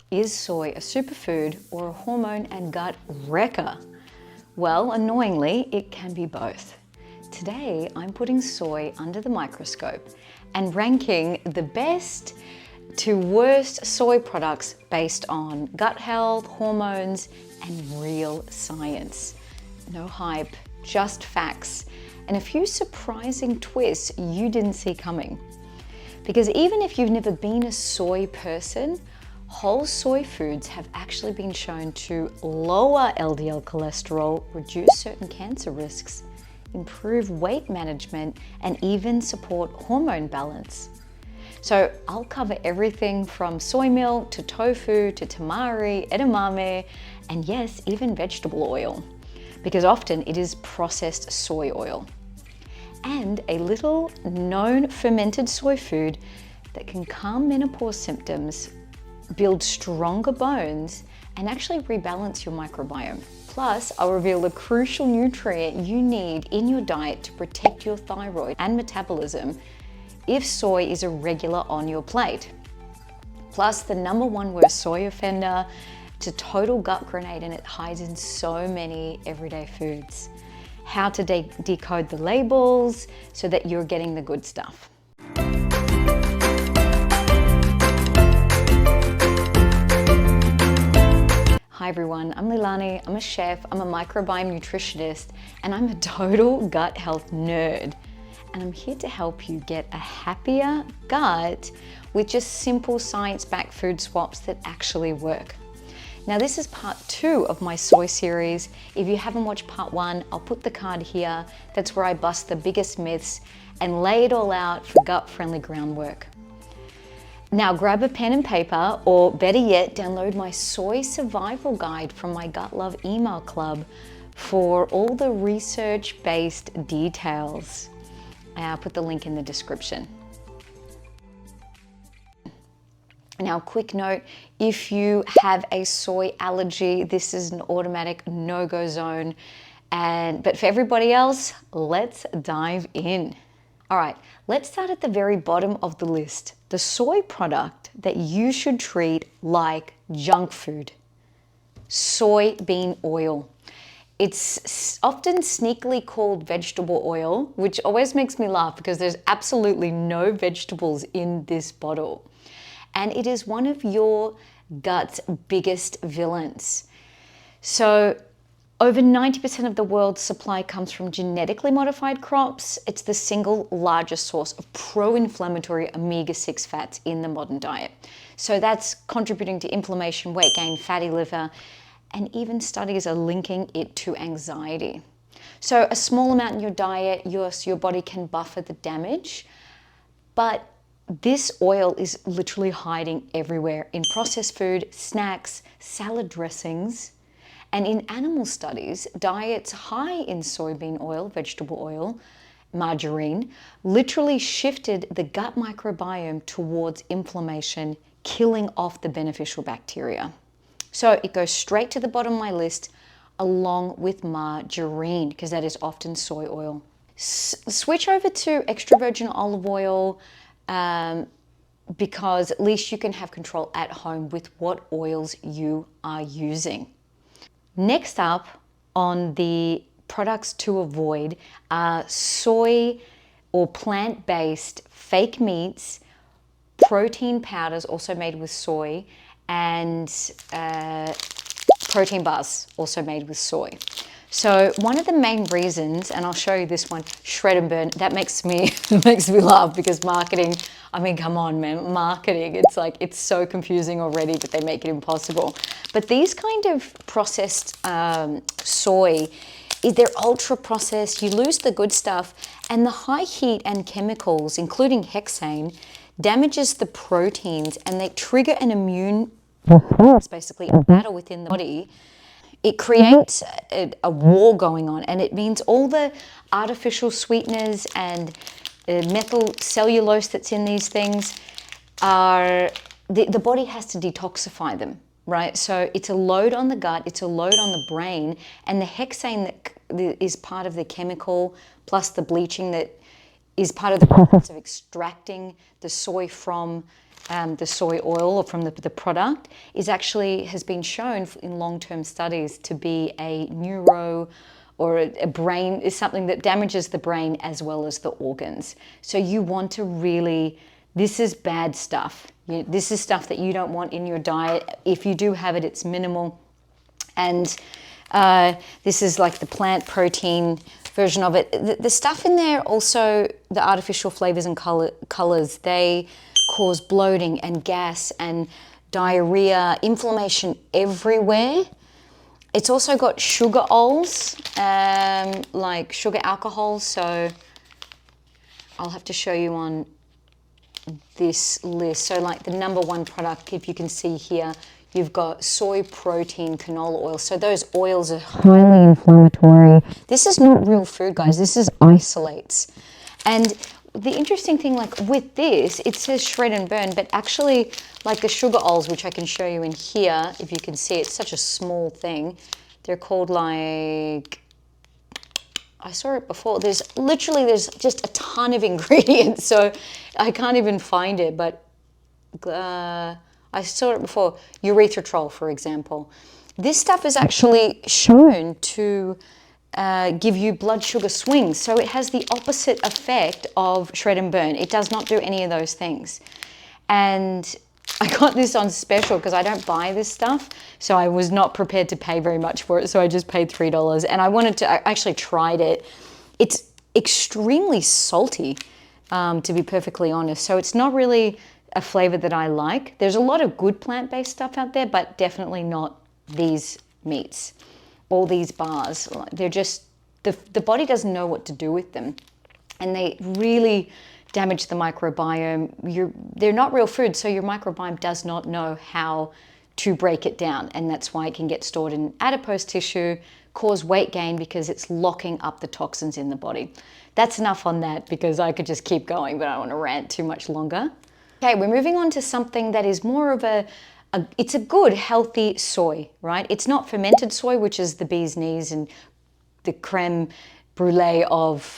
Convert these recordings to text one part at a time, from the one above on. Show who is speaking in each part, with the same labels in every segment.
Speaker 1: Is soy a superfood or a hormone and gut wrecker? Well, annoyingly, it can be both. Today, I'm putting soy under the microscope and ranking the best to worst soy products based on gut health, hormones, and real science. No hype, just facts, and a few surprising twists you didn't see coming. Because even if you've never been a soy person, whole soy foods have actually been shown to lower LDL cholesterol, reduce certain cancer risks, improve weight management, and even support hormone balance. So I'll cover everything from soy milk to tofu to tamari, edamame, and yes, even vegetable oil, because often it is processed soy oil. And a little known fermented soy food that can calm menopause symptoms, build stronger bones, and actually rebalance your microbiome. Plus, I'll reveal the crucial nutrient you need in your diet to protect your thyroid and metabolism if soy is a regular on your plate. Plus, the #1 worst soy offender. It's a total gut grenade and it hides in so many everyday foods. How to decode the labels so that you're getting the good stuff. Hi everyone, I'm Leilani, I'm a chef, I'm a microbiome nutritionist, and I'm a total gut health nerd. And I'm here to help you get a happier gut with just simple science-backed food swaps that actually work. Now this is part 2 of my soy series. If you haven't watched part 1, I'll put the card here. That's where I bust the biggest myths and lay it all out for gut-friendly groundwork. Now grab a pen and paper, or better yet, download my soy survival guide from my Gut Love email club for all the research-based details. I'll put the link in the description. Now, quick note, if you have a soy allergy, this is an automatic no-go zone. But for everybody else, let's dive in. All right, let's start at the very bottom of the list. The soy product that you should treat like junk food. Soybean oil. It's often sneakily called vegetable oil, which always makes me laugh because there's absolutely no vegetables in this bottle. And it is one of your gut's biggest villains. So over 90% of the world's supply comes from genetically modified crops. It's the single largest source of pro-inflammatory omega-6 fats in the modern diet. So that's contributing to inflammation, weight gain, fatty liver, and even studies are linking it to anxiety. So a small amount in your diet, your body can buffer the damage, but this oil is literally hiding everywhere in processed food, snacks, salad dressings. And in animal studies, diets high in soybean oil, vegetable oil, margarine, literally shifted the gut microbiome towards inflammation, killing off the beneficial bacteria. So it goes straight to the bottom of my list along with margarine, because that is often soy oil. Switch over to extra virgin olive oil, because at least you can have control at home with what oils you are using. Next up on the products to avoid are soy or plant-based fake meats, protein powders also made with soy, and protein bars also made with soy. So one of the main reasons, and I'll show you this one, shred and burn, that makes me laugh because marketing, I mean, come on, man, marketing, it's so confusing already, but they make it impossible. But these kind of processed soy, they're ultra processed, you lose the good stuff, and the high heat and chemicals, including hexane, damages the proteins and they trigger an immune, basically a battle within the body. It creates a war going on, and it means all the artificial sweeteners and methyl cellulose that's in these things are, the body has to detoxify them, right? So it's a load on the gut, it's a load on the brain, and the hexane that is part of the chemical, plus the bleaching that is part of the process of extracting the soy from the soy oil or from the product is actually has been shown in long-term studies to be a neuro or a brain is something that damages the brain as well as the organs. So you want to really, this is bad stuff. This is stuff that you don't want in your diet. If you do have it, it's minimal. And this is like the plant protein version of it. The stuff in there also, the artificial flavors and colors, they cause bloating and gas and diarrhea, inflammation everywhere. It's also got sugar oils, like sugar alcohol. So I'll have to show you on this list. So like the number one product, if you can see here, you've got soy protein canola oil. So those oils are highly inflammatory. This is not real food, guys. This is isolates. And the interesting thing, like with this, it says shred and burn, but actually like the sugar oils, which I can show you in here, if you can see, it's such a small thing. They're called like, I saw it before. There's just a ton of ingredients. So I can't even find it, but I saw it before. Erythritol, for example. This stuff is actually shown to give you blood sugar swings. So it has the opposite effect of shred and burn. It does not do any of those things. And I got this on special because I don't buy this stuff. So I was not prepared to pay very much for it. So I just paid $3. And I actually tried it. It's extremely salty, to be perfectly honest. So it's not really a flavor that I like. There's a lot of good plant-based stuff out there, but definitely not these meats. All these bars, they're just, the body doesn't know what to do with them. And they really damage the microbiome. They're not real food, so your microbiome does not know how to break it down. And that's why it can get stored in adipose tissue, cause weight gain because it's locking up the toxins in the body. That's enough on that because I could just keep going, but I don't want to rant too much longer. Okay, we're moving on to something that is more of it's a good, healthy soy, right? It's not fermented soy, which is the bee's knees and the creme brulee of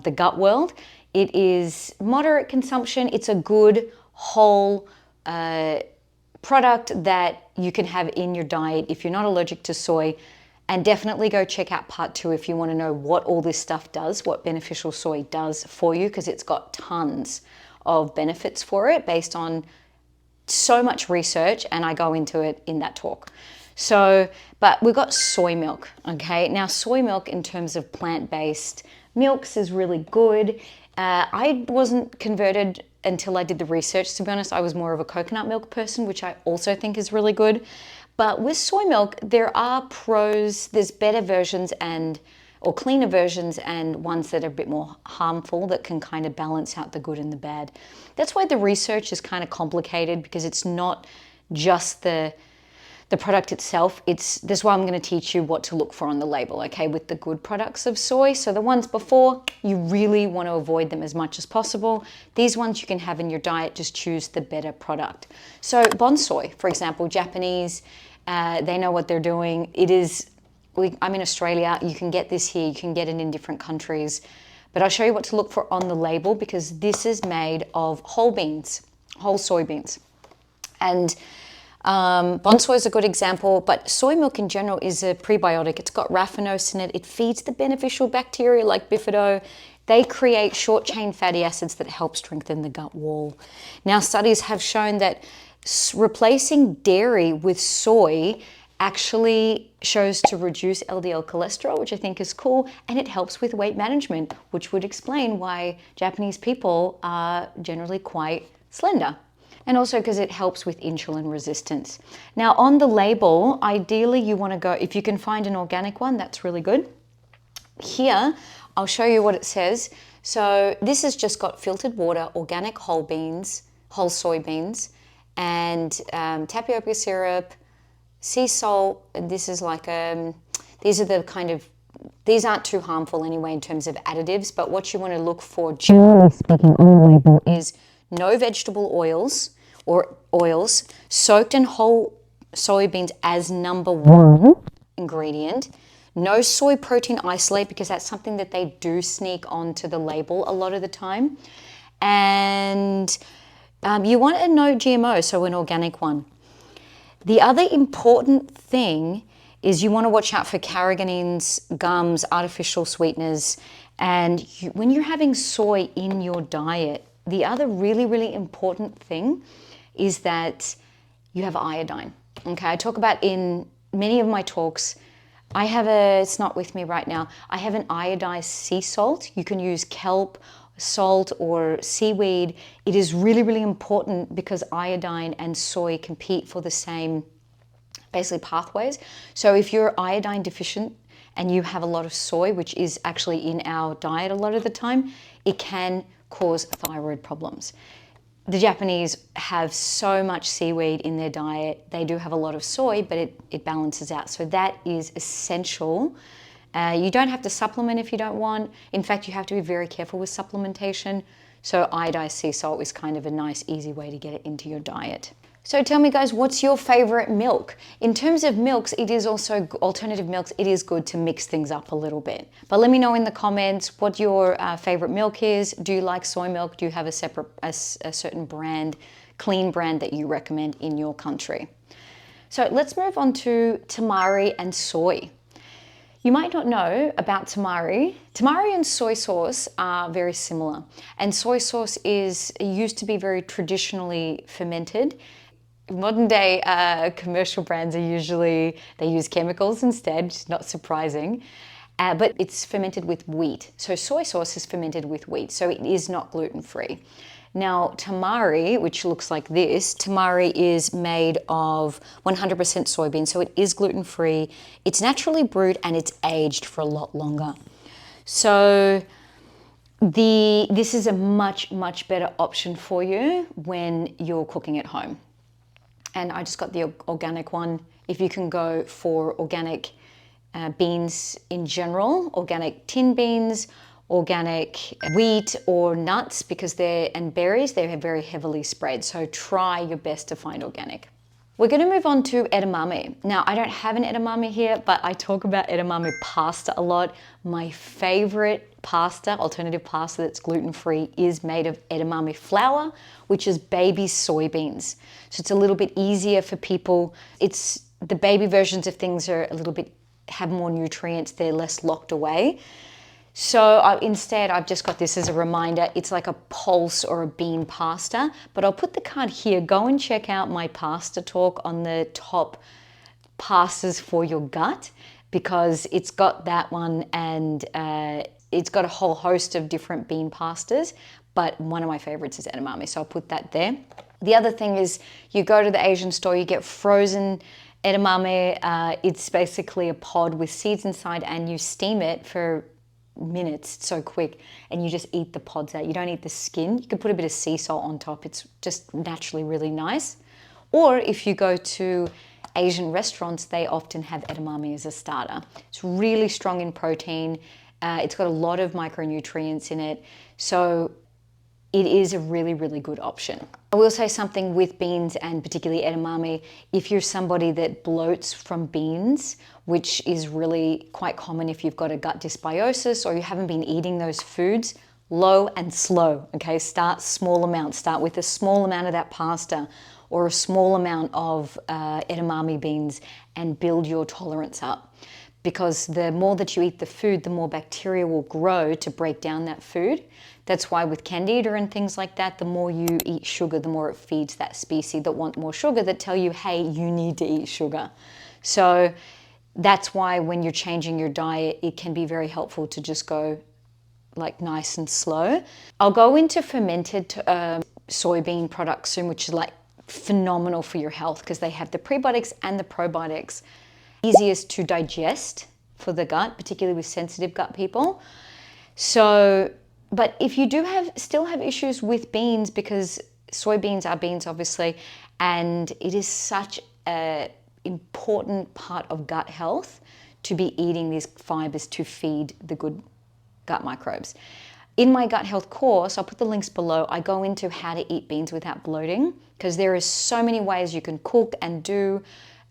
Speaker 1: the gut world. It is moderate consumption. It's a good, whole product that you can have in your diet if you're not allergic to soy. And definitely go check out part 2 if you want to know what all this stuff does, what beneficial soy does for you, because it's got tons of benefits for it based on so much research, and I go into it in that talk. So, but we've got soy milk, okay? Now, soy milk in terms of plant-based milks is really good. I wasn't converted until I did the research, to be honest. I was more of a coconut milk person, which I also think is really good. But with soy milk, there are pros. There's better versions or cleaner versions and ones that are a bit more harmful that can kind of balance out the good and the bad. That's why the research is kind of complicated, because it's not just the product itself. That's why I'm going to teach you what to look for on the label, okay, with the good products of soy. So the ones before, you really want to avoid them as much as possible. These ones you can have in your diet, just choose the better product. So Bonsoy, for example, Japanese, they know what they're doing. I'm in Australia, you can get this here, you can get it in different countries. But I'll show you what to look for on the label, because this is made of whole soybeans. And Bonsoy is a good example, but soy milk in general is a prebiotic. It's got raffinose in it. It feeds the beneficial bacteria like bifido. They create short-chain fatty acids that help strengthen the gut wall. Now, studies have shown that replacing dairy with soy actually shows to reduce LDL cholesterol, which I think is cool, and it helps with weight management, which would explain why Japanese people are generally quite slender. And also because it helps with insulin resistance. Now, on the label, ideally you want to go, if you can find an organic one, that's really good. Here, I'll show you what it says. So this has just got filtered water, organic whole soybeans, and tapioca syrup, sea salt. And this is like these aren't too harmful anyway in terms of additives, but what you want to look for, generally speaking, on the label is no vegetable oils or oils, soaked in whole soybeans as number 1 ingredient, no soy protein isolate, because that's something that they do sneak onto the label a lot of the time, and You want a no GMO, so an organic one. The other important thing is you want to watch out for carrageenans, gums, artificial sweeteners, and when you're having soy in your diet, the other really, really important thing is that you have iodine. Okay, I talk about in many of my talks, it's not with me right now, I have an iodized sea salt. You can use kelp, salt, or seaweed. It is really, really important because iodine and soy compete for the same, basically, pathways. So if you're iodine deficient and you have a lot of soy, which is actually in our diet a lot of the time, it can cause thyroid problems. The Japanese have so much seaweed in their diet. They do have a lot of soy, but it balances out. So that is essential. You don't have to supplement if you don't want. In fact, you have to be very careful with supplementation. So iodized sea salt is kind of a nice, easy way to get it into your diet. So tell me, guys, what's your favorite milk? In terms of milks, it is also alternative milks. It is good to mix things up a little bit. But let me know in the comments what your favorite milk is. Do you like soy milk? Do you have a certain brand, clean brand that you recommend in your country? So let's move on to tamari and soy. You might not know about tamari. Tamari and soy sauce are very similar. And soy sauce used to be very traditionally fermented. Modern day commercial brands they use chemicals instead, which is not surprising. But it's fermented with wheat. So soy sauce is fermented with wheat, so it is not gluten-free. Now, tamari, which looks like this, tamari is made of 100% soybean, so it is gluten-free. It's naturally brewed and it's aged for a lot longer. So this is a much, much better option for you when you're cooking at home. And I just got the organic one. If you can go for organic beans in general, organic tin beans, organic wheat or nuts, and berries, they're very heavily spread. So try your best to find organic. We're going to move on to edamame. Now, I don't have an edamame here, but I talk about edamame pasta a lot. My favorite pasta, alternative pasta that's gluten-free, is made of edamame flour, which is baby soybeans. So it's a little bit easier for people. The baby versions of things have more nutrients. They're less locked away. So instead, I've just got this as a reminder. It's like a pulse or a bean pasta, but I'll put the card here. Go and check out my pasta talk on the top pastas for your gut, because it's got that one, and it's got a whole host of different bean pastas, but one of my favorites is edamame, so I'll put that there. The other thing is, you go to the Asian store, you get frozen edamame. It's basically a pod with seeds inside, and you steam it for minutes. It's so quick, and you just eat the pods out. You don't eat the skin. You can put a bit of sea salt on top. It's just naturally really nice. Or if you go to Asian restaurants, they often have edamame as a starter. It's really strong in protein. It's got a lot of micronutrients in it. So it is a really, really good option. I will say something with beans, and particularly edamame. If you're somebody that bloats from beans, which is really quite common if you've got a gut dysbiosis or you haven't been eating those foods, low and slow, okay? Start small amounts. Start with a small amount of that pasta or a small amount of edamame beans, and build your tolerance up. Because the more that you eat the food, the more bacteria will grow to break down that food. That's why with candida and things like that, the more you eat sugar, the more it feeds that species that want more sugar, that tell you, hey, you need to eat sugar. So that's why when you're changing your diet, it can be very helpful to just go like nice and slow. I'll go into fermented soybean products soon, which is like phenomenal for your health because they have the prebiotics and the probiotics. Easiest to digest for the gut, particularly with sensitive gut people. So, but if you do still have issues with beans, because soybeans are beans obviously, and it is such an important part of gut health to be eating these fibers to feed the good gut microbes. In my gut health course, I'll put the links below, I go into how to eat beans without bloating, because there is so many ways you can cook and do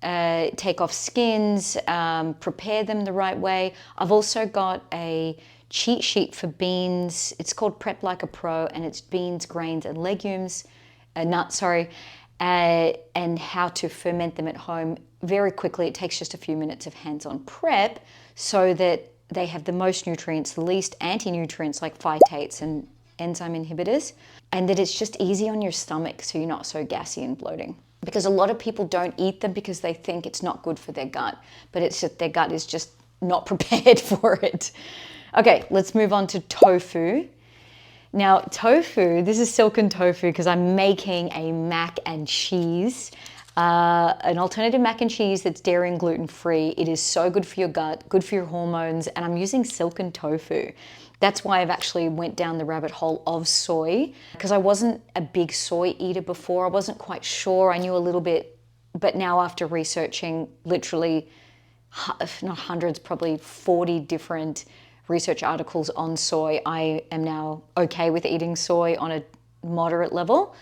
Speaker 1: take off skins, prepare them the right way. I've also got a cheat sheet for beans. It's called Prep Like a Pro, and it's beans, grains, and legumes. nuts, sorry, and how to ferment them at home very quickly. It takes just a few minutes of hands-on prep so that they have the most nutrients, the least anti-nutrients like phytates and enzyme inhibitors, and that it's just easy on your stomach so you're not so gassy and bloating. Because a lot of people don't eat them because they think it's not good for their gut, but it's just their gut is just not prepared for it. Okay, let's move on to tofu. Now, tofu, this is silken tofu because I'm making a mac and cheese, an alternative mac and cheese that's dairy and gluten-free. It is so good for your gut, good for your hormones, and I'm using silken tofu. That's why I've actually went down the rabbit hole of soy, because I wasn't a big soy eater before. I wasn't quite sure. I knew a little bit, but now after researching literally, if not hundreds, probably 40 different research articles on soy, I am now okay with eating soy on a moderate level.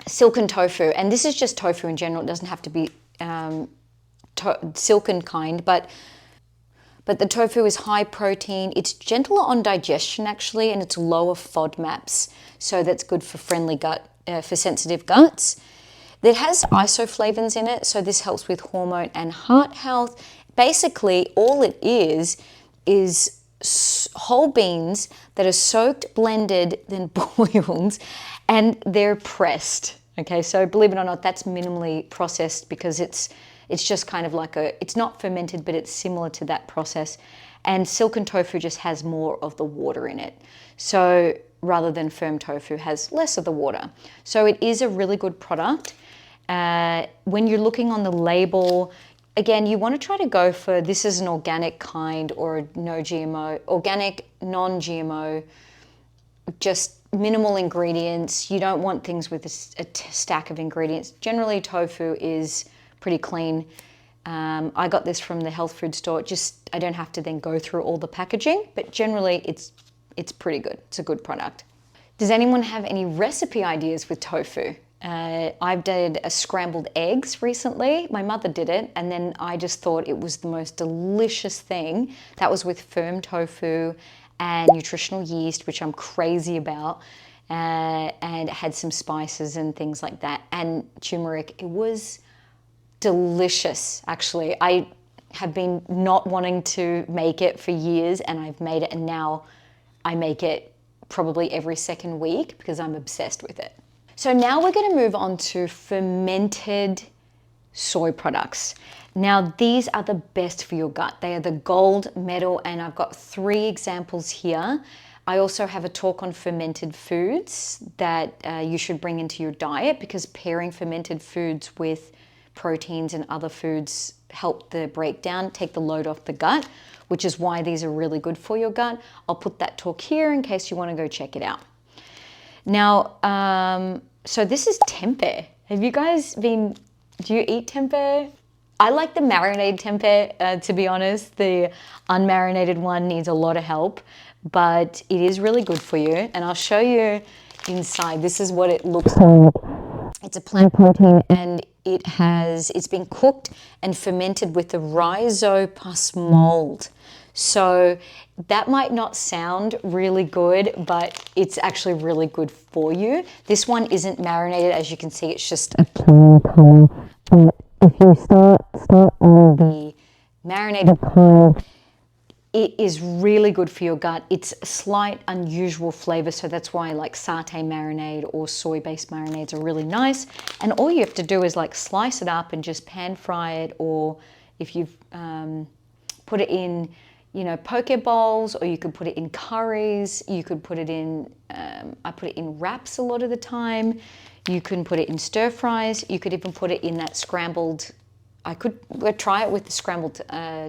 Speaker 1: Silken tofu, and this is just tofu in general. It doesn't have to be silken kind, but the tofu is high protein. It's gentler on digestion actually, and it's lower FODMAPs, so that's good for friendly gut, for sensitive guts. It has isoflavones in it, so this helps with hormone and heart health. Basically, all it is whole beans that are soaked, blended, then boiled, and they're pressed. Okay, so believe it or not, that's minimally processed because it's just kind of like it's not fermented, but it's similar to that process. And silken tofu just has more of the water in it. So rather than firm tofu has less of the water. So it is a really good product. When you're looking on the label, again, you want to try to go for this is an organic kind or no GMO, organic, non-GMO, just minimal ingredients. You don't want things with a stack of ingredients. Generally, tofu is pretty clean. I got this from the health food store. I don't have to then go through all the packaging, but generally it's pretty good. It's a good product. Does anyone have any recipe ideas with tofu? I've did a scrambled eggs recently. My mother did it, and then I just thought it was the most delicious thing. That was with firm tofu and nutritional yeast, which I'm crazy about, and it had some spices and things like that, and turmeric. It was delicious, actually. I have been not wanting to make it for years, and I've made it, and now I make it probably every second week because I'm obsessed with it. So now we're going to move on to fermented soy products. Now these are the best for your gut. They are the gold medal, and I've got 3 examples here. I also have a talk on fermented foods that you should bring into your diet, because pairing fermented foods with proteins and other foods help the breakdown, take the load off the gut, which is why these are really good for your gut. I'll put that talk here in case you want to go check it out. Now, so this is tempeh. Have you guys do you eat tempeh? I like the marinated tempeh, to be honest. The unmarinated one needs a lot of help, but it is really good for you. And I'll show you inside. This is what it looks like. It's a plant protein, and it's been cooked and fermented with the rhizopus mold. So that might not sound really good, but it's actually really good for you. This one isn't marinated, as you can see, it's just a plain color. But if you start on the marinated kind, it is really good for your gut. It's a slight unusual flavor, so that's why like satay marinade or soy-based marinades are really nice. And all you have to do is like slice it up and just pan fry it, or if you've put it in, you know, poke bowls, or you could put it in curries. You could put it in, I put it in wraps a lot of the time. You can put it in stir fries. You could even put it in that scrambled, I could try it with the scrambled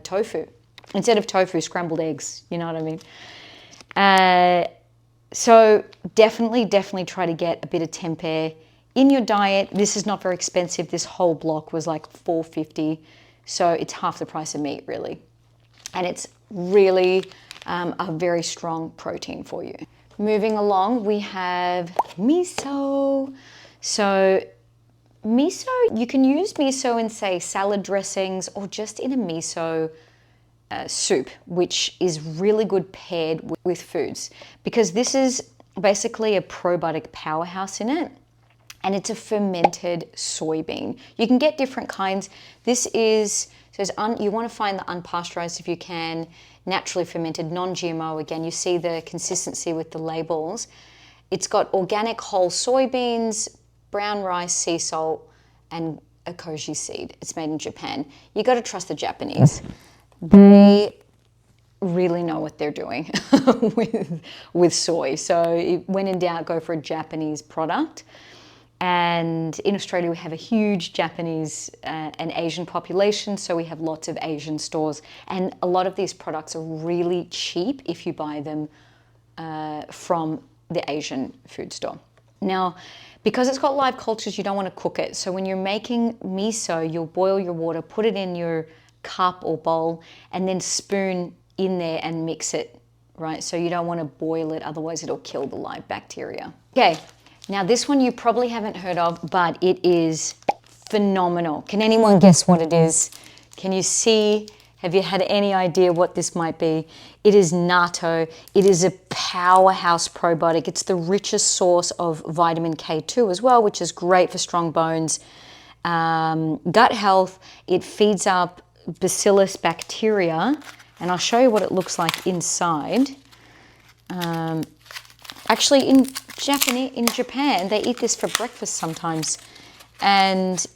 Speaker 1: tofu. Instead of tofu, scrambled eggs, you know what I mean? So definitely try to get a bit of tempeh in your diet. This is not very expensive. This whole block was like $4.50, so it's half the price of meat, really. And it's really a very strong protein for you. Moving along, we have miso. So miso, you can use miso in, say, salad dressings, or just in a miso soup, which is really good paired with foods, because this is basically a probiotic powerhouse in it. and it's a fermented soybean. You can get different kinds. This is, you want to find the unpasteurized if you can, naturally fermented, non-GMO. Again, you see the consistency with the labels. It's got organic whole soybeans, brown rice, sea salt, and a koji seed. It's made in Japan. You got to trust the Japanese. They really know what they're doing with soy. So when in doubt, go for a Japanese product. And in Australia, we have a huge Japanese and Asian population, so we have lots of Asian stores. And a lot of these products are really cheap if you buy them from the Asian food store. Now, because it's got live cultures, you don't want to cook it. So when you're making miso, you'll boil your water, put it in your cup or bowl, and then spoon in there and mix it, right? So you don't want to boil it, otherwise it'll kill the live bacteria. Okay, now this one you probably haven't heard of, but it is phenomenal. Can anyone guess what it is? Can you see? Have you had any idea what this might be? It is natto. It is a powerhouse probiotic. It's the richest source of vitamin K2 as well, which is great for strong bones. Gut health, it feeds up bacillus bacteria, and I'll show you what it looks like inside. Actually, in Japan, they eat this for breakfast sometimes. And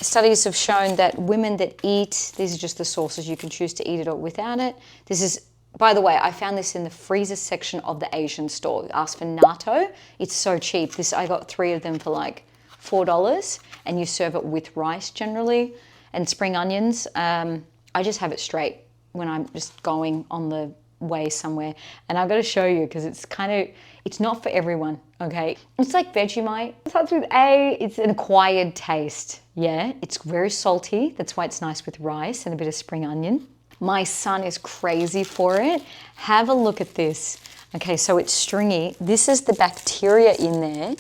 Speaker 1: studies have shown that women that eat, these are just the sources, you can choose to eat it or without it. This is, by the way, I found this in the freezer section of the Asian store. Ask for natto. It's so cheap. I got 3 of them for like $4, and you serve it with rice generally and spring onions. I just have it straight when I'm just going on the way somewhere. And I've got to show you because it's not for everyone, okay? It's like Vegemite. It starts with A. It's an acquired taste, yeah? It's very salty. That's why it's nice with rice and a bit of spring onion. My son is crazy for it. Have a look at this. Okay, so it's stringy. This is the bacteria in there.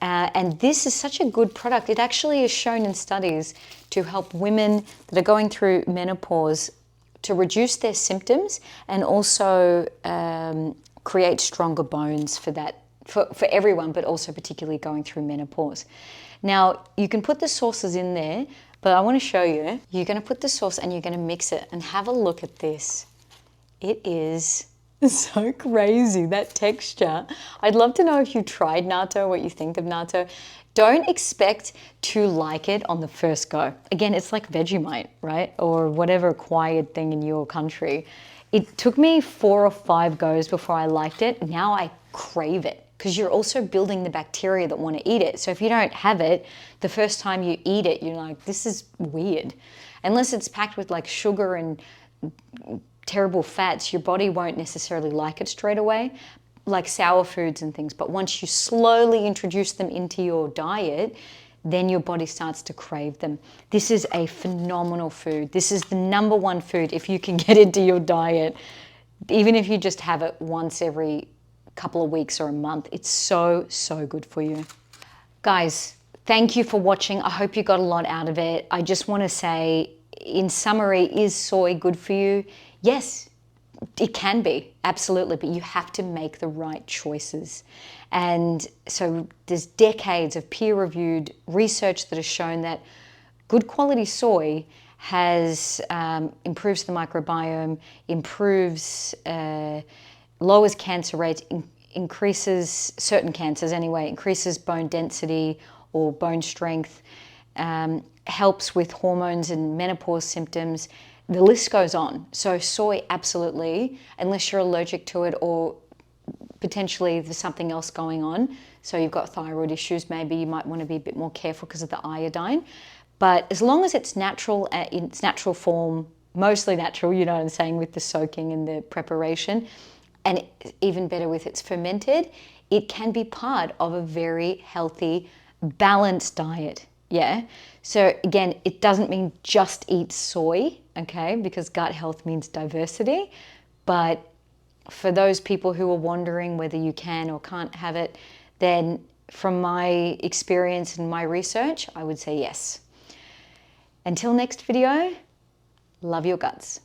Speaker 1: And this is such a good product. It actually is shown in studies to help women that are going through menopause to reduce their symptoms and also create stronger bones for everyone, but also particularly going through menopause. Now, you can put the sauces in there, but I want to show you. You're going to put the sauce and you're going to mix it, and have a look at this. It is so crazy, that texture. I'd love to know if you tried natto, what you think of natto. Don't expect to like it on the first go. Again, it's like Vegemite, right? Or whatever acquired thing in your country. It took me 4 or 5 goes before I liked it. Now I crave it because you're also building the bacteria that want to eat it. So if you don't have it, the first time you eat it, you're like, this is weird. Unless it's packed with like sugar and terrible fats, your body won't necessarily like it straight away, like sour foods and things. But once you slowly introduce them into your diet, then your body starts to crave them. This is a phenomenal food. This is the #1 food if you can get into your diet. Even if you just have it once every couple of weeks or a month, it's so, so good for you. Guys, thank you for watching. I hope you got a lot out of it. I just want to say, in summary, is soy good for you? Yes, it can be, absolutely, but you have to make the right choices. And so there's decades of peer-reviewed research that has shown that good quality soy has improves the microbiome, improves, lowers cancer rates, increases certain cancers anyway, increases bone density or bone strength, helps with hormones and menopause symptoms. The list goes on. So soy, absolutely, unless you're allergic to it or potentially there's something else going on. So you've got thyroid issues, maybe you might want to be a bit more careful because of the iodine. But as long as it's natural, in its natural form, mostly natural, you know what I'm saying, with the soaking and the preparation, and even better with it's fermented, it can be part of a very healthy, balanced diet. Yeah. So again, it doesn't mean just eat soy, okay? Because gut health means diversity. But for those people who are wondering whether you can or can't have it, then from my experience and my research, I would say yes. Until next video, love your guts.